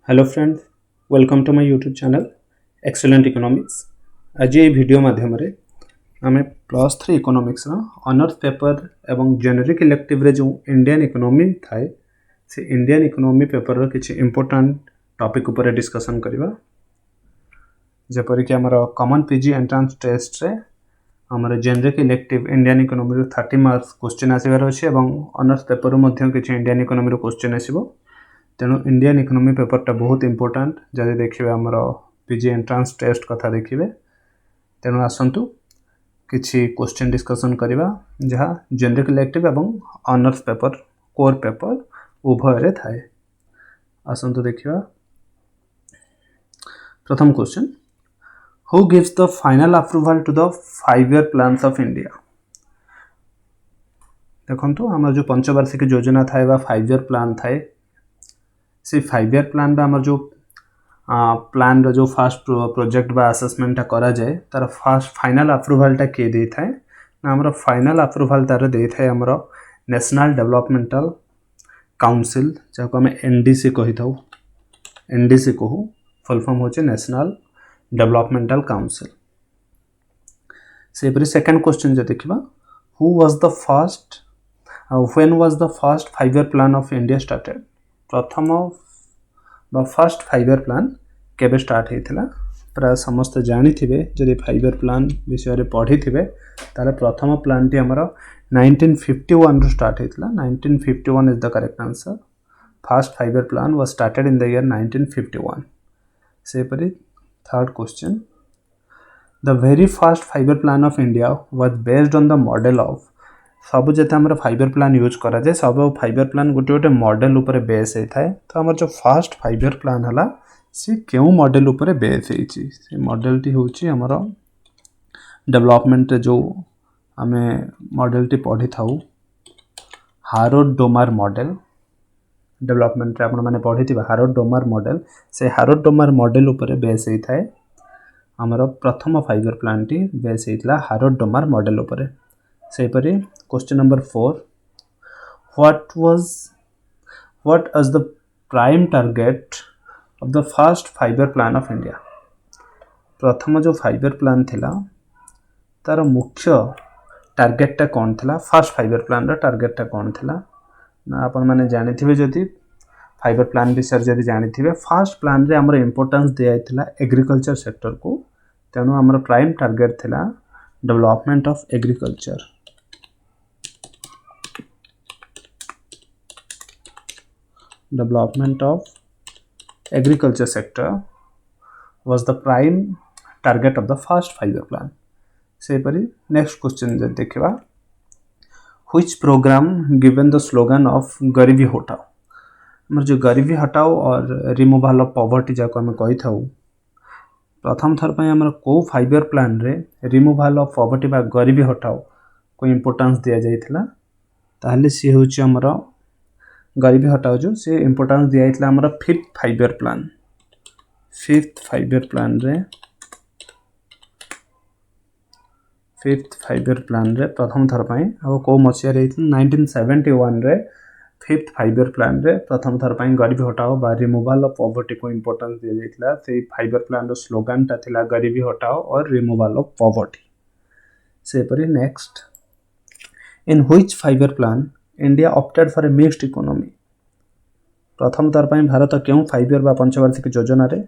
Hello friend, welcome to my YouTube channel excellent economics. आज ये video माध्यम रे आमे +3 इकोनॉमिक्स ऑनर्स पेपर एवं जेनेरिक इलेक्टिव रे जो इंडियन इकोनॉमी थाए से इंडियन इकोनॉमी पेपर रो किछि इंपोर्टेंट टॉपिक ऊपर डिस्कशन करबा। जेपरि कि हमर कॉमन पीजी एंट्रेंस टेस्ट रे हमर जेनेरिक इलेक्टिव इंडियन इकोनॉमी रो 30 मार्क्स क्वेश्चन आसीबार अछि एवं ऑनर्स पेपर रो मध्य किछि इंडियन इकोनॉमी रो क्वेश्चन आसीबो। तेणु इंडियन इकोनॉमी पेपरटा बहुत इंपोर्टेंट जदि देखिए आमर पीजी एंट्रांस टेस्ट कथा देखिए। तेणु आसतु किछि क्वेश्चन डिस्कशन करवा जहाँ जेनेरिक इलेक्टिव एवं ऑनर्स पेपर कोर पेपर उभय थाए। आसतु देखिए प्रथम question, who gives the final approval to the 5 year plans of India. देखंतु हमर जो पंचवार्षिक योजना थाए बा 5 ईयर प्लान थाए से 5 ईयर प्लान आमर जो प्लान रो जो फर्स्ट प्रोजेक्ट बा असेसमेंट करा जाए तार फर्स्ट फाइनल अप्रूवलटा किए दे थाए ना हमर फाइनल अप्रूवल तार दे थाए हमर नेशनल डेवलपमेंटल काउंसिल जाको हम एनडीसी कहि थाउ। एनडीसी कहू फुल फॉर्म होचे नेशनल डेवलपमेंटल काउंसिल। सेपरि सेकंड क्वेश्चन जे देखिबा, who was the first when was the first 5 year plan of India started. प्रथम फर्स्ट 5 ईयर प्लान केबे स्टार्ट होता प्राय समस्त जानी थे जदि 5 ईयर प्लान विषय पढ़ी थे ताले प्रथम प्लान टी हमर 1951 रो स्टार्ट होता। 1951 is the correct answer. First 5 year plan was started in the year 1951। सेपरि third question, the very first 5 year plan of India was based on the model of. सब जेते हमर 5 ईयर प्लान यूज करा जाए सब 5 year plan गोटे गोटे model ऊपर बेस होता है। तो हमर जो फर्स्ट 5 ईयर प्लान हला सी क्यों मॉडल ऊपर बेस होइछि से मॉडल टी होछि हमर डेवलपमेंट जो हमें मॉडल टी पढ़ी थाउ हारोड डोमार मॉडल। डेवलपमेंट रे आपण माने पढ़ी थिबा हारोड डोमार मॉडल से हारोड डोमार मॉडल ऊपर बेस होता है। हमर प्रथम 5 ईयर प्लान टी बेस होइतला हारोड डोमार मॉडल ऊपर। सेपरि question number 4, what was the prime target of the first 5 year plan of India। प्रथम जो 5 ईयर प्लान थिला तार मुख्य टार्गेटटा कौन थिला। फर्स्ट 5 ईयर प्लान रा टार्गेटटा कौन थिला ना आपण माने जानि थिबे जदि 5 ईयर प्लान विषय जदि जानि थिबे फर्स्ट प्लान रे हमर इंपोर्टेंस दिया थिला एग्रीकल्चर सेक्टर को। तेनु हमर प्राइम टार्गेट थिला development of agriculture. Development of agriculture sector was the prime target of the first 5 year plan। सेपरि नेक्स्ट क्वेश्चन जे देखिबा, which program given the slogan of गरीबी हटाओ। हमर जो गरीबी हटाओ और रिमूवल ऑफ पॉवर्टी जाको हम कहि थाउ प्रथम थर पय हमर को 5 ईयर प्लान रे रिमूवल ऑफ पॉवर्टी बा गरीबी हटाओ को इंपोर्टेंस दिया जाइथिला ताहले सी होछि हमर गरीबी हटाओ जो से इंपोर्टेंस दिया इतला हमारा fifth 5 year plan. Fifth 5 year plan रे प्रथम थर पय अब को मसिया रे 1971 रे फिफ्थ 5 ईयर प्लान रे प्रथम थर पय गरीबी हटाओ बा रिमूवल ऑफ पॉवर्टी को इंपोर्टेंस दिया जाइतला। से 5 ईयर प्लान रो स्लोगन ता थिला गरीबी हटाओ और रिमूवल ऑफ पॉवर्टी। सेपरि next, in which 5 year plan India opted for a mixed economy. प्रथम थर पय भारत क्यों 5 ईयर बा पंचवार्षिक योजना रे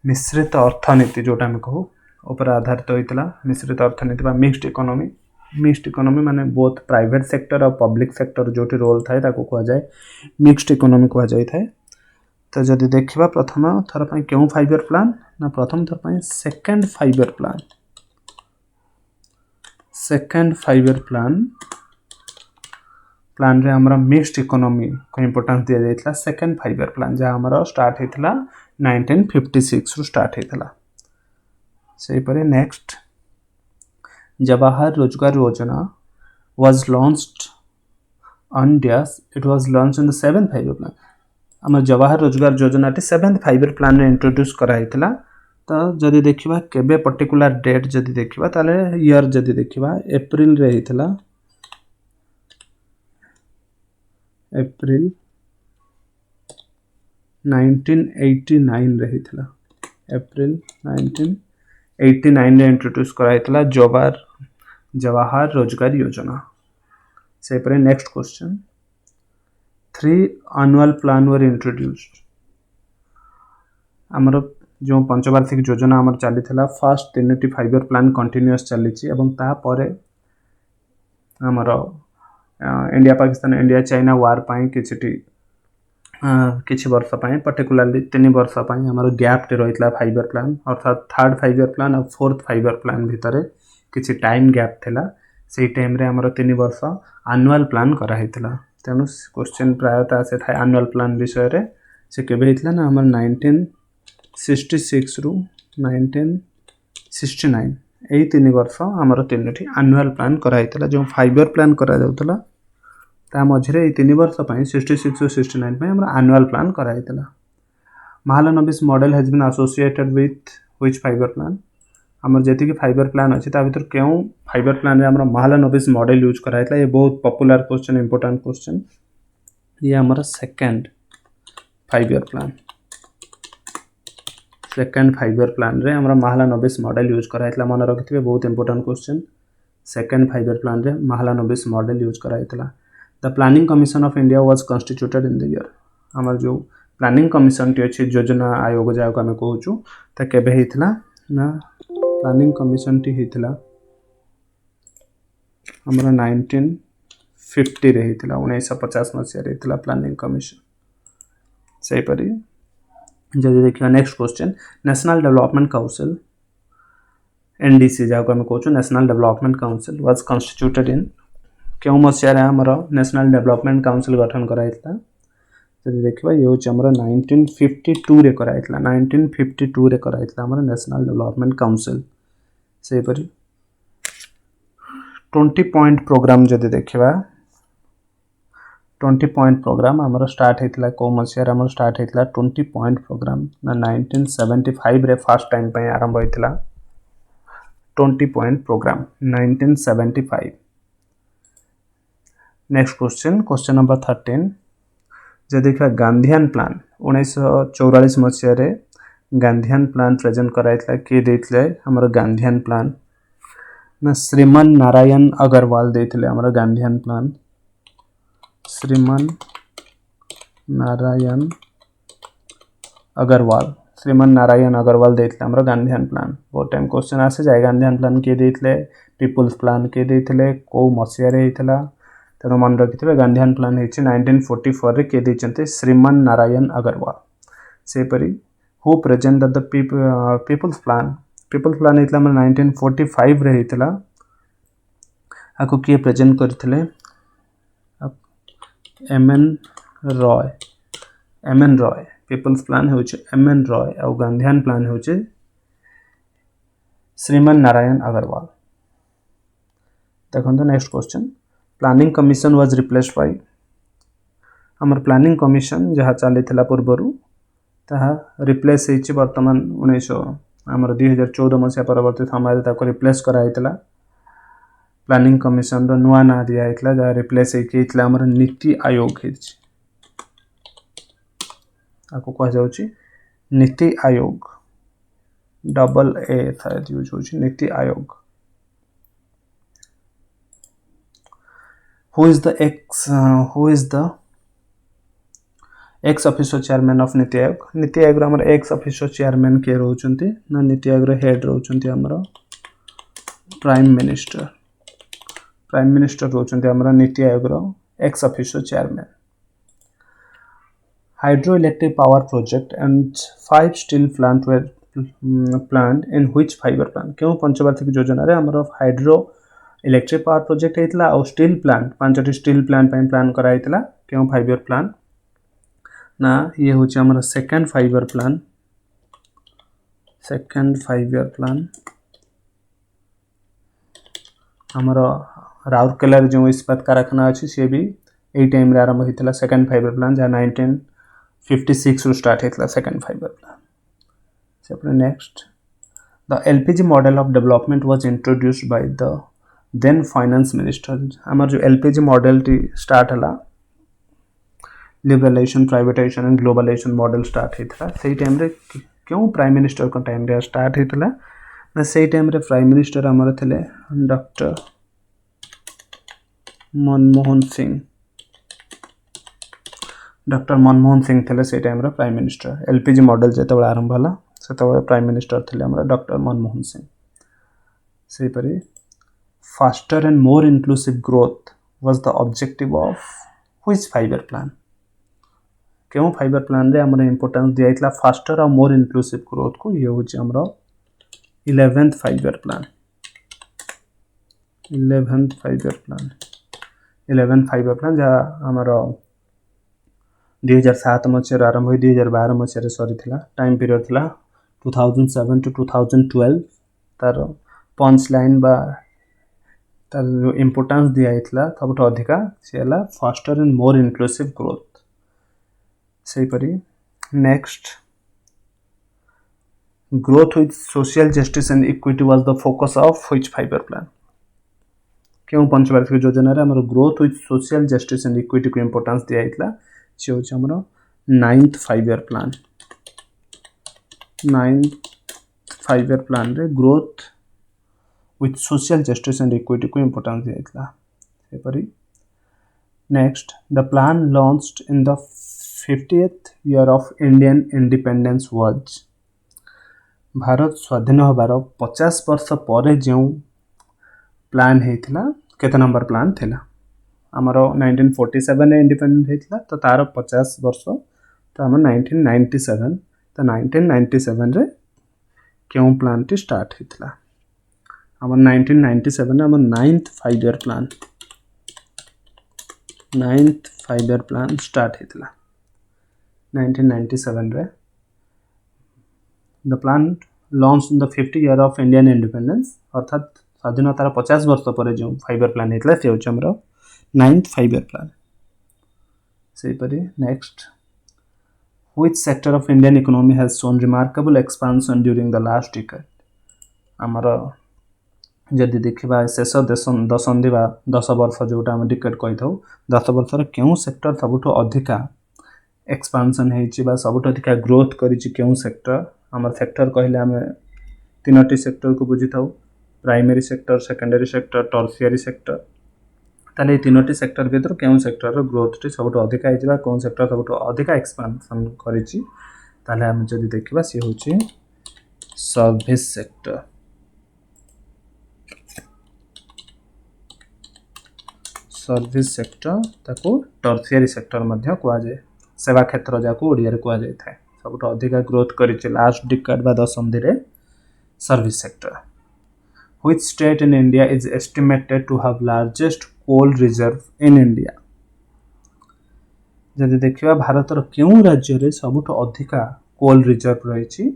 मिश्रित अर्थनीति जोटा हम कहू ऊपर आधारित होइतला। मिश्रित अर्थनीति बा मिक्स्ड इकोनॉमी। मिक्स्ड इकोनॉमी माने बोथ प्राइवेट सेक्टर और पब्लिक सेक्टर जोटी रोल थाए ताको कहा जाए मिक्स्ड इकोनॉमी कहा जाय थाए। तो जदि देखिबा प्रथम थर पय क्यों 5 ईयर प्लान ना प्रथम थर पय second 5 year plan. Second 5 year plan रे हमरा मिक्स्ड इकोनॉमी को इंपोर्टेंस दिया जाइतला। सेकंड 5 ईयर प्लान जहाँ हमरा स्टार्ट होइतला 1956 रो स्टार्ट होइतला। सेही परे नेक्स्ट, जवाहर रोजगार योजना was launched on dash. It was launched in the 7th 5 year plan. हमर जवाहर रोजगार योजना टी 7th 5 ईयर प्लान रे इंट्रोड्यूस करा हितला। तो जदि देखिबा केबे पर्टिकुलर डेट जदि देखिबा ताले ईयर जदि देखिबा अप्रैल रे हितला। अप्रैल 1989 रे हितला अप्रैल 1989 रे इंट्रोड्यूस कराइतला जवाहर रोजगार योजना से पर next question 3 annual plan were introduced आमर जो पंचवार्षिक योजना आमर चली फास्ट 3टी 5 year प्लान कंटिन्यूअस चली तापर आमर India Pakistan India China war पाई किछि वर्ष पाई पर्टिकुलरली 3 वर्ष पाई आमर गैप टे रहितला 5 year प्लान अर्थात थर्ड 5 year प्लान और फोर्थ 5 year प्लान भितर किछि टाइम गैप थिला से टाइम रे आमर 3 वर्ष एनुअल प्लान करा हितला तेनु क्वेश्चन प्रायतः आसे था एनुअल प्लान विषय रे से केबे हितला ना आमर 1966 रु 1969 एई 3 वर्ष आमर 3टी एनुअल प्लान करा हितला जो 5 year प्लान करा जाउतला ता मझरे 3 वर्ष पाई 66 और 69 पाई हमरा एनुअल प्लान करा हितला Mahalanobis model has been associated with which 5 year plan हमर जेति कि 5 year प्लान अछि ता भीतर केउ 5 year प्लान रे हमरा महालनोबिस मॉडल यूज करा हितला ये बहुत पॉपुलर क्वेश्चन इंपोर्टेंट क्वेश्चन ये हमर second 5 year plan second 5 year plan रे हमरा महालनोबिस मॉडल यूज करा हितला मन रखिथिबे बहुत important question second 5 year plan रे महालनोबिस मॉडल यूज करा हितला The Planning Commission of India was constituted in the year हमर जो प्लानिंग कमिशन टी अछि योजना आयोग जाको हम कहूछु त केबे हितला ना प्लानिंग कमिशन टी हितला हमरा 1950 रे हितला 1950 मसिया रे हितला प्लानिंग कमिशन सही परी जदि देखियो next question national development council NDC जाको हम कहूछु national development council was constituted in क्यों मसिया रे हमर नेशनल डेवलपमेंट काउंसिल गठन कराइतला जदि देखिबा ये होछ हमर 1952 रे कराइतला 1952 रे कराइतला हमर नेशनल डेवलपमेंट काउंसिल सही परी 20 पॉइंट प्रोग्राम जदि देखिबा 20 पॉइंट प्रोग्राम हमर स्टार्ट हेतला को मसिया रे हमर स्टार्ट हेतला 20 पॉइंट प्रोग्राम ना 1975 रे फर्स्ट टाइम पे आरंभ हेतला 20 point program 1975 next question number 13 जे देखा गांधीयन प्लान 1944 मसिया रे गांधीयन प्लान प्रेजेंट कराइतला के देतले हमर गांधीयन प्लान ना श्रीमान नारायण अग्रवाल देतले हमर गांधीयन प्लान श्रीमान नारायण अग्रवाल देतले हमर गांधीयन प्लान बहुत टाइम क्वेश्चन आसे जाय गांधीयन प्लान के देतले पीपल्स प्लान के देतले को मसिया रे हितला तेणु मन रखिथे गांधीयन प्लान है 1944 रे के देचंते श्रीमान नारायण अग्रवाल से परी who present the people's plan हितला 1945 रे हितला आको के प्रेजेंट करथिले एमएन रॉय पीपल्स प्लान होचे एमएन रॉय और गांधीयन प्लान होचे श्रीमान नारायण अग्रवाल देखो next question planning commission was replaced by हमर प्लानिंग कमिशन जहा चली थिला पूर्वरु ताहा रिप्लेस हेछि वर्तमान 1900 हमर 2014 मसिया परवर्ती समय ताको रिप्लेस करा हितला प्लानिंग कमिशन रो नुवा ना दिया हितला जहा रिप्लेस हेछि हितला हमर नीति आयोग हेछि आको कह जाउछि नीति आयोग डबल ए था यूज होछि NITI Aayog who is the ex officio chairman of NITI Aayog हमर ex officio chairman के रहउचंती ना नीति आयोग रो हेड रहउचंती हमर प्राइम मिनिस्टर रहउचंती हमर नीति आयोग रो ex officio chairman hydroelectric power project and 5 steel plant were planned in which 5 year plan क्यों पंचवार्षिक योजना रे हमर हाइड्रो इलेक्ट्रिक पावर प्रोजेक्ट हेतला और स्टील प्लांट 5टी स्टील प्लांट पे प्लान करा हेतला क्यों 5 year प्लान ना ये होचे हमर सेकंड 5 year प्लान हमर राउरकेला जो इस्पात कारखाना अछि से भी एई टाइम रे आरंभ हेतला सेकंड 5 year प्लान जा 1956 रो स्टार्ट हेतला सेकंड 5 year प्लान से अपने next the LPG model of development was introduced by the then finance minister हमर जो एलपीजी मॉडल टी स्टार्ट हला liberalisation privatisation and globalisation model start होता से टाइम रे क्यों प्राइम मिनिस्टर को टाइम रे स्टार्ट होता ना से टाइम रे प्राइम मिनिस्टर आमर थे डॉक्टर मनमोहन सिंह थे से टाइम रे प्राइम मिनिस्टर एलपीजी मॉडल जो आरंभ होला से प्राइम मिनिस्टर थे डॉक्टर मनमोहन सिंह से परी faster and more inclusive growth was the objective of which 5 year plan क्यों 5 ईयर प्लान रे हमर इंपोर्टेंस दिया इतला फास्टर और मोर इनक्लूसिव ग्रोथ को ये होची हमर 11th 5 year plan 11th 5 year plan 11th 5 year plan जा हमर 2007 मसिया आरंभ होई 2012 मसिया सरी थिला टाइम पीरियड थिला 2007 to 2012 तार पंच लाइन बा तार जो इंपोर्टेंस दिया इतला सबुठ अधिका सेला faster and more inclusive growth से परी next growth with social justice and equity was the focus of which 5 year plan क्यों पंचवार्षिक योजना रे हमर growth with social justice and equity को इंपोर्टेंस दिया इतला से होची हमर 9th 5 year plan 9th 5 year plan रे growth with social justice and equity को importance दिया इतला सेपरी next the plan launched in the 50th year of Indian independence was Bharat स्वाधीन होबार 50 वर्ष पर जो प्लान हेतिला केते नंबर प्लान थिला हमरो 1947 रे इंडिपेंडेंट हेतिला तो तार 50 वर्ष तो हम 1997 तो 1997 रे क्यों प्लान टी स्टार्ट हेतिला our 1997 our 9th 5 year plan 9th 5 year plan start hitla 1997 रे the plan launched in the 50 year of Indian independence अर्थात स्वाधीनतार 50 वर्ष पर जो 5 year plan हितला से होछ हमरो 9th 5 year plan से परी next which sector of Indian economy has shown remarkable expansion during the last decade हमरो जदि देखा शेष दशंधि 10 वर्ष जोटा आम डिकेड कही था 10 वर्षर क्यों सेक्टर सबुठ अधिका एक्सपांशन होती सबुठ अधिका ग्रोथ करूँ सेक्टर आम सेक्टर कहले आम 3टी सेक्टर को बुझी था primary sector secondary sector tertiary sector ताले 3टी सेक्टर भीतर क्यों सेक्टर ग्रोथ टी सबुठ अधिका होइतिबा कौन सेक्टर सबुठ अधिका एक्सपांशन करिछि ताले आम जदि देखिबा से होछि सर्विस सेक्टर सर्विस सेक्टर ताको टर्शियरी सेक्टर मध्य कुआ जाए सेवा क्षेत्र जाको ओडिया रे कुआ जाय थाए सबुठ अधिका ग्रोथ करिछि लास्ट डिकेड बा दशंधि रे service sector which state in India is estimated to have largest coal reserve in India जदि देखिबा भारतर क्यों राज्य रे सबुठ अधिका कोल रिजर्व रहिछि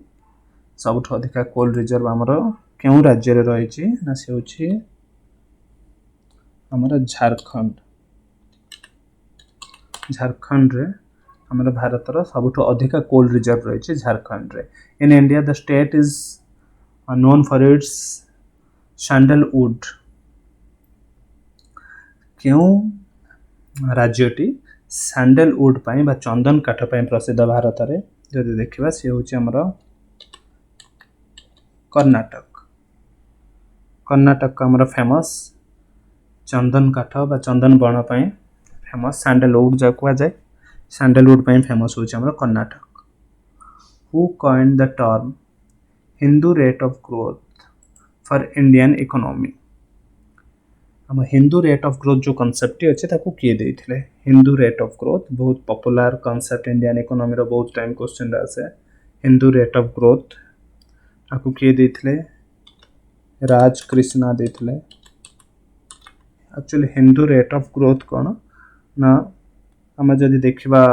सबुठ अधिका कोल रिजर्व हमरो क्यों राज्य रे रहिछि ना से होछि हमारा झारखंड रे हमारा भारतर सबुठ अधिका कोल रिजर्व रही झारखंड रे in India the state is known for its sandalwood क्यों राज्यटी सैंडलवुड पाई बा चंदन काठ पाई प्रसिद्ध भारत रे जदि देखिबा से होछि हमरो कर्नाटक का हमरो फेमस चंदन काठ बा चंदन बण पाई फेमस सैंडलवुड जा कुआ जाए सैंडलवुड पाई फेमस होछि हमरो Karnataka who coined the term Hindu rate of growth for Indian economy हम हिंदू रेट ऑफ ग्रोथ जो कांसेप्ट अछि ताको किए देथिले हिंदू रेट ऑफ ग्रोथ बहुत पॉपुलर कांसेप्ट इंडियन इकोनॉमी रो बहुत टाइम क्वेश्चन आसे हिंदू रेट ऑफ ग्रोथ ताको किए देथिले राज कृष्णा देथिले actually Hindu rate of growth कौन ना आम जदि देखा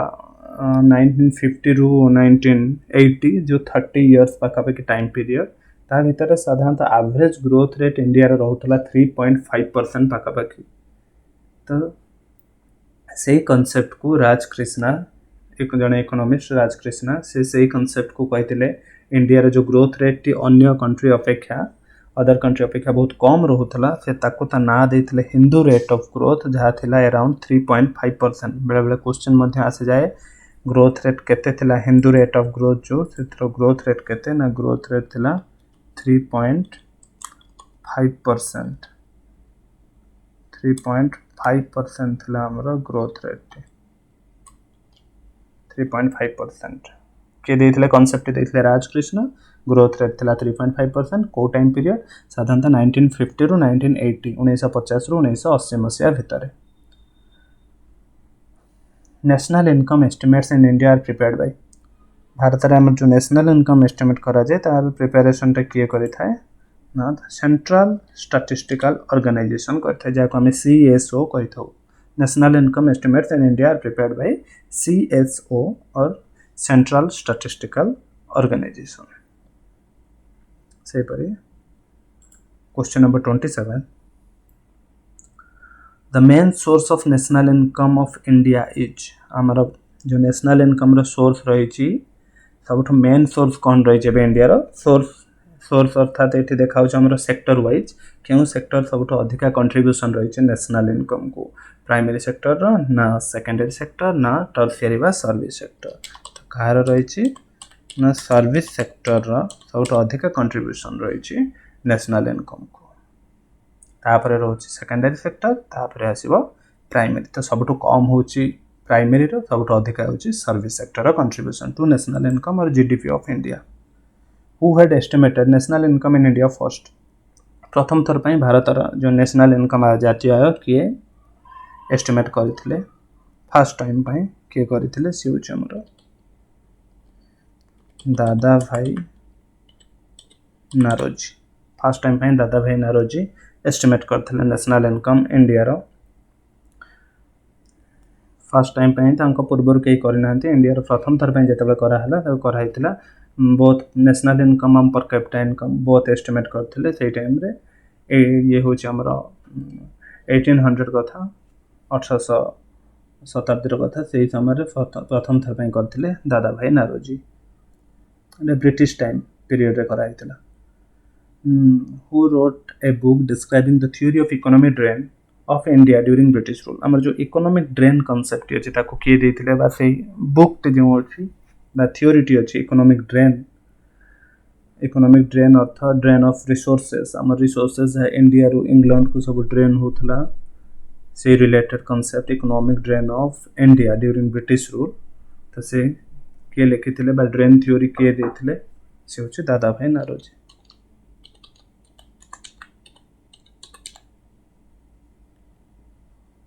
1950 रु 1980 जो 30 इयर्स पाखापाखि टाइम पीरियड ता भीतर साधारणतः एवरेज ग्रोथ रेट इंडिया रे रहउतला 3.5% पाखापाखि तो सही कांसेप्ट को राज कृष्णा एक जने इकोनॉमिस्ट राज कृष्णा से सही कांसेप्ट को कहते इंडिया रे जो ग्रोथ रेट टी अन्य कंट्री अपेक्षा अदर कंट्री अपेक्षा बहुत कम रोला से ताको ता ना देथिले हिंदू रेट ऑफ ग्रोथ जहाँ थिला अराउंड 3.5%। बेले बेले क्वेश्चन मध्य आसे जाए ग्रोथ रेट केते थिला हिंदू रेट ऑफ ग्रोथ जो सेत्र ग्रोथ रेट केते ना ग्रोथ रेट थिला 3.5%। 3.5% थिला हमरो ग्रोथ रेट 3.5%। के देथिले कांसेप्ट देथिले राजकृष्ण ग्रोथ रेट थिला 3.5%। को टाइम पीरियड साधारणतः 1950 रु 1980 1950 रु 1980 मसिया भितर। National income estimates in India are prepared by Bharat रे हमर जो नेशनल इनकम एस्टिमेट करा जाय तार प्रिपरेशन टा किए करि थाए ना सेंट्रल स्टैटिस्टिकल ऑर्गेनाइजेशन करथे जाको हम सीएसओ कहिथौ। National income estimates in India are prepared by CSO और सेंट्रल स्टैटिस्टिकल ऑर्गेनाइजेशन। से परी question number 27 the main source of national income of India is आमर जो नेशनल इनकम रो सोर्स रही सब मेन सोर्स कौन रही है इंडिया रो सोर्स अर्थात ये देखा आमर सेक्टर वाइज क्यों सेक्टर सब अधिका कंट्रीब्यूशन रही नेशनल इनकम को प्राइमरी सेक्टर रो ना सेकेंडरी सेक्टर ना टर्शियरी बा सर्विस सेक्टर तो कहार रही ना सर्विस सेक्टर रो सब अधिका कंट्रीब्यूशन रही नेशनल इनकम को तापर रोचे सेकेंडरी सेक्टर तापर आसीबो प्राइमरी तो सब कम होची प्राइमरी रो सब अधिका होची service sector contribution to national income और GDP of India. Who had estimated national income in India first प्रथम थर पई भारत जो नेशनल इनकम जातीय आय किए एस्टिमेट करथिले फर्स्ट टाइम पई के करथिले सी होची हमर दादा भाई नारोजी। फर्स्ट टाइम पई दादा भाई नारोजी एस्टिमेट करथिले national income India row first time पई तांको पूर्वर के करना इंडिया रो प्रथम थर पई जेतबे करा हला त करा हितला बोथ नेशनल इनकम और per capita income both estimate करथिले सेही टाइम रे ये होची हमर 1800 कथा 1800 शताब्दी रो कथा सेही समय रे प्रथम थर पई करथिले दादा भाई नारोजी ने ब्रिटिश टाइम पीरियड रे करा हितला। who wrote a book describing the theory of economic drain of India during British rule हमर जो इकोनॉमिक ड्रेन कांसेप्ट अछि ताको के देथिले बा सेही बुक ते जो अछि बा थ्योरी टी अछि economic drain earth drain of resources हमर रिसोर्सेस है इंडिया रो इंग्लैंड को सब ड्रेन होतला से related concept economic drain of India during British rule तो से के लिखिथिले बा ड्रेन थ्योरी के देथिले से होछि दादा भाई Naoroji.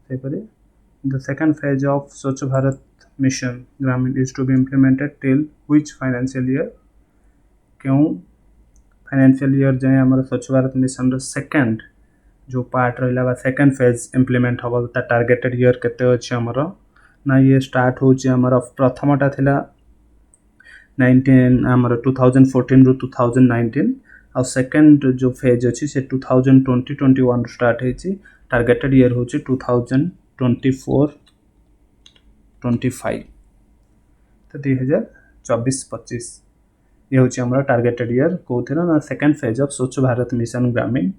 The second phase of Swachh Bharat mission Gramin is to be implemented till which financial year क्यों फाइनेंशियल ईयर जाए हमारा स्वच्छ भारत मिशन रो सेकंड जो पार्ट रहिला बा सेकंड फेज इंप्लीमेंट हबो ता टारगेटेड ईयर केते अछि हमरो ना ये स्टार्ट होछि हमरो प्रथमटा थिला 19 हमरो 2014 रो 2019 और सेकंड जो फेज अछि से 2020-21 स्टार्ट हेछि टारगेटेड ईयर होछि 2024-25 तो 2024-25 ये होछि हमरा टारगेटेड ईयर कोथिरा ना second phase of Swachh Bharat Mission Grameen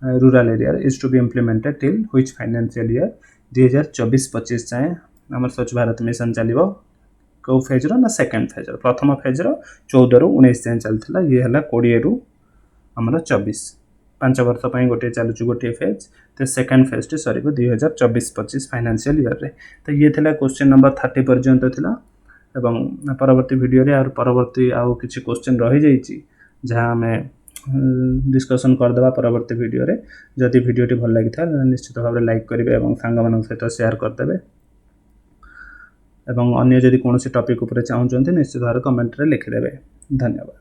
rural area is to be implemented till which financial year 2024-25 जाए हमर स्वच्छ भारत मिशन चलिबो को फेज रो ना सेकंड फेज रो प्रथम फेज रो 14 रो 19 जाए चलथिला ये हला 20 रो हमरा 24 5 वर्ष पई गोटे चालुछु गोटे फेज तो सेकंड फेज टी सरीबो 2024-25 फाइनेंशियल ईयर रे तो ये थिला क्वेश्चन नंबर 30 पर्यंत थिला एवं परवर्ती वीडियो रे और परवर्ती आउ किछि क्वेश्चन रहि जाईची जहां हमें डिस्कशन कर देबा परवर्ती वीडियो रे जदि वीडियो टी भल लागि था निश्चित भाव रे लाइक करिवे एवं संग मानन सहित शेयर कर देबे एवं अन्य जदि कोनोसी टॉपिक ऊपर चाहउचंती निश्चित भाव रे कमेंट रे लिखि देबे। धन्यवाद।